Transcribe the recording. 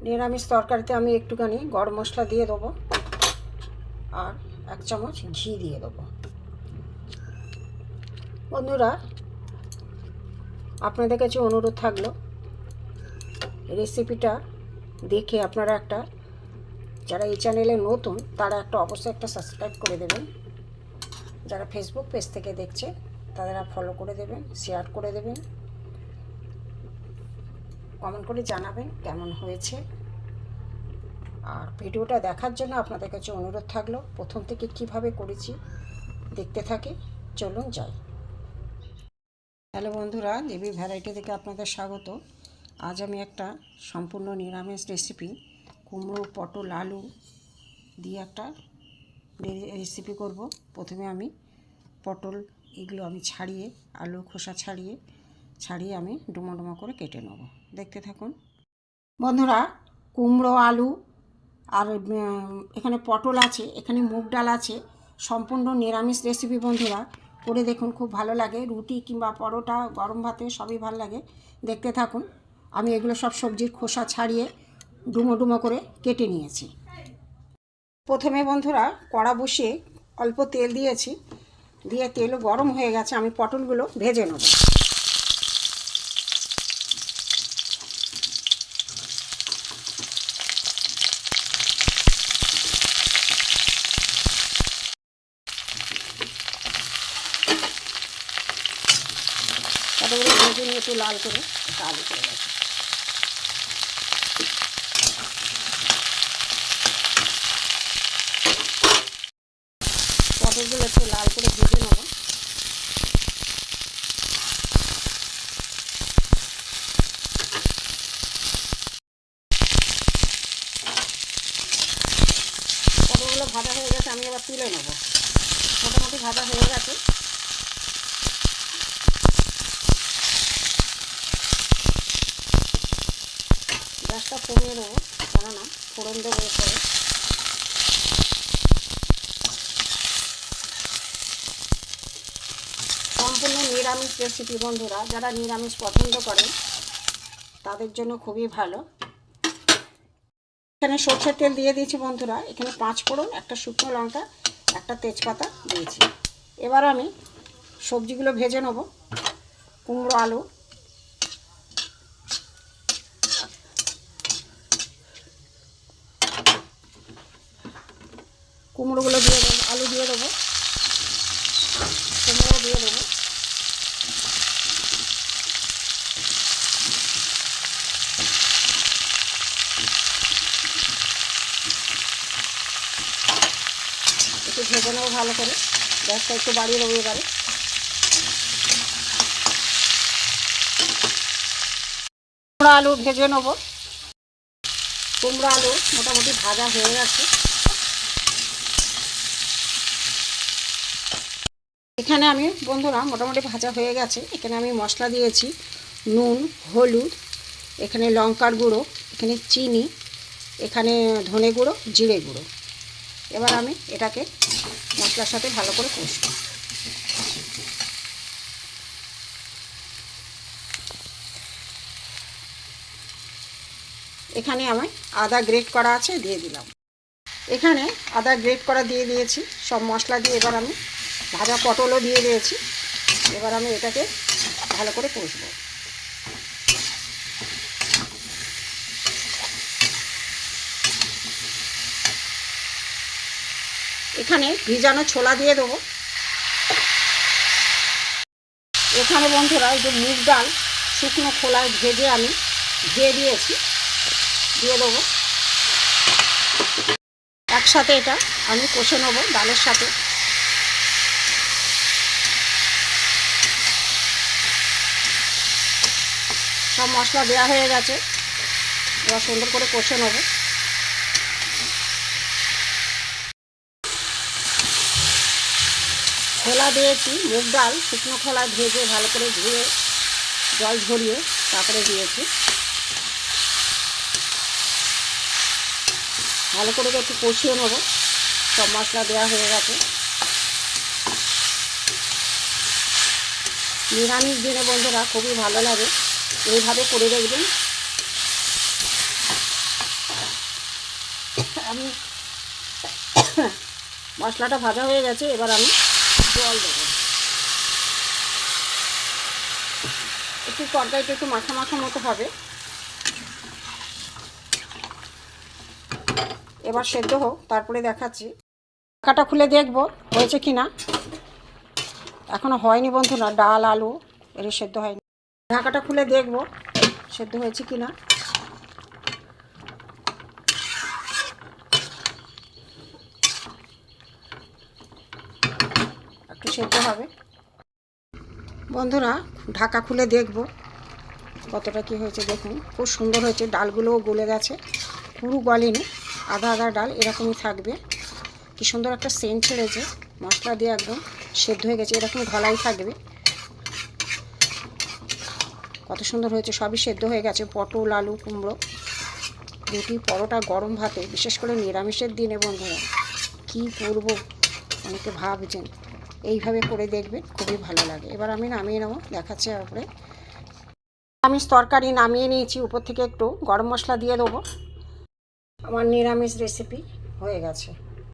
নিরামিষ তরকারিতে আমি একটুখানি গরম মশলা দিয়ে দেবো আর 1 চামচ ঘি দিয়ে দেবো। বন্ধুরা, আপনাদের কাছে অনুরোধ থাকলো রেসিপিটা দেখে আপনারা যারা এই চ্যানেলে নতুন তারা অবশ্যই একটা সাবস্ক্রাইব করে দেবেন। যারা ফেসবুক পেজ থেকে দেখছে তারা ফলো করে দেবেন, শেয়ার করে দেবেন, কমেন্ট করে জানাবেন কেমন হয়েছে। আর ভিডিওটা দেখার জন্য আপনাদের কাছে অনুরোধ থাকলো প্রথম থেকে কিভাবে করেছি দেখতে থাকি। চলুন যাই। হ্যালো বন্ধুরা, দেবী ভ্যারাইটি থেকে আপনাদের স্বাগত। আজ আমি একটা সম্পূর্ণ নিরামিষ রেসিপি কুমড়ো, পটল, আলু দিয়ে একটা রেসিপি করব। প্রথমে আমি পটল এগুলো আমি ছাড়িয়ে, আলু খোসা ছাড়িয়ে আমি ডুমো ডুমো করে কেটে নেব। দেখতে থাকুন বন্ধুরা। কুমড়ো, আলু আর এখানে পটল আছে, এখানে মুগ ডাল আছে। সম্পূর্ণ নিরামিষ রেসিপি বন্ধুরা, করে দেখুন, খুব ভালো লাগে। রুটি কিংবা পরোটা, গরম ভাতে সবই ভালো লাগে। দেখতে থাকুন। আমি এগুলো সব সবজির খোসা ছাড়িয়ে ডুমো ডুমো করে কেটে নিয়েছি। প্রথমে বন্ধুরা কড়া বসিয়ে অল্প তেল দিয়েছি, দিয়ে তেলও গরম হয়ে গেছে। আমি পটলগুলো ভেজে নেব। পটলগুলো ভেজে নিয়ে একটু লাল করে আলু করে গেছে। পটলগুলো একটু লাল করে ভেজে নেব। পটলগুলো ভাজা হয়ে গেছে, আমি এবার তুলে নেব। মোটামুটি ভাজা হয়ে গেছে। গ্যাসটা কমিয়ে দেবো, কেননা ফোড়ন দেবো এরপরে। সম্পূর্ণ নিরামিষ রেসিপি বন্ধুরা, যারা নিরামিষ পছন্দ করেন তাদের জন্য খুবই ভালো। এখানে সরষের তেল দিয়ে দিয়েছি বন্ধুরা। এখানে 5 ফোড়ন, একটা শুকনো লঙ্কা, একটা তেজপাতা দিয়েছি। এবার আমি সবজিগুলো ভেজে নেব। কুমড়ো, আলু, কুমড়োগুলো দিয়ে দেবো, আলু দিয়ে দেবো, কুমড়ো দিয়ে দেবো। একটু ভেজে নেবো ভালো করে। গ্যাসটা একটু বাড়িয়ে দেবো এবারে। কুমড়ো আলু ভেজে নেবো। কুমড়ো আলু মোটামুটি ভাজা হয়ে গেছে। এখানে আমি বন্ধুরা মোটামুটি ভাজা হয়ে গেছে। এখানে আমি মশলা দিয়েছি, নুন, হলুদ, এখানে লঙ্কার গুঁড়ো, এখানে চিনি, এখানে ধনে গুঁড়ো, জিরে গুঁড়ো। এবার আমি এটাকে মশলার সাথে ভালো করে কষব। এখানে আমি আদা গ্রেট করা আছে, দিয়ে দিলাম। এখানে আদা গ্রেট করা দিয়ে দিয়েছি সব মশলা দিয়ে। এবার আমি ভাজা পটলও দিয়ে দিয়েছি। এবার আমি এটাকে ভালো করে কষব। এখানে ভিজানো ছোলা দিয়ে দেবো। এখানে বন্ধুরা এই যে মুগ ডাল শুকনো খোলায় ভেজে আমি দিয়ে দিয়েছি, দিয়ে দেবো। একসাথে এটা আমি কষে নেবো ডালের সাথে। সব মশলা দেওয়া হয়ে গেছে, এবার সুন্দর করে কষে নেবো। খোলা দিয়েছি, মুগ ডাল শুকনো খোলায় ভেজে ভালো করে ধুয়ে জল ঝরিয়ে তারপরে দিয়েছি। ভালো করে একটু কষিয়ে নেব। সব মশলা দেওয়া হয়ে গেছে। নিরামিষ দিনে বন্ধুরা খুবই ভালো লাগে, এইভাবে করে দেখবেন। আমি মশলাটা ভাজা হয়ে গেছে, এবার আমি জল দেবো। একটু তরকারিটা একটু মাখা মাখা মতো হবে। এবার সেদ্ধ হোক, তারপরে দেখাচ্ছি। ঢাকাটা খুলে দেখবো হয়েছে কি না। এখনও হয়নি বন্ধুরা, ডাল আলু এর সেদ্ধ হয়নি। ঢাকাটা খুলে দেখবো সেদ্ধ হয়েছে কি না। একটু সেদ্ধ হবে বন্ধুরা, ঢাকা খুলে দেখবো কতটা কি হয়েছে। দেখুন খুব সুন্দর হয়েছে, ডালগুলোও গলে গেছে, পুরো গলেনি, আধা আধা ডাল এরকমই থাকবে। কি সুন্দর একটা সেন্ট ছেড়েছে, মশলা দিয়ে একদম সেদ্ধ হয়ে গেছে, এরকম গলাই থাকবে। কত সুন্দর হয়েছে, সবই সেদ্ধ হয়ে গেছে। পটল আলু কুমড়ো রুটি পরোটা গরম ভাতে, বিশেষ করে নিরামিষের দিনে বন্ধুরা কী করবো অনেকে ভাবছেন, এইভাবে করে দেখবেন, খুবই ভালো লাগে। এবার আমি নামিয়ে নেবো, দেখাচ্ছি তারপরে। নিরামিষ তরকারি নামিয়ে নিয়েছি, উপর থেকে একটু গরম মশলা দিয়ে দেবো। আমার নিরামিষ রেসিপি হয়ে গেছে।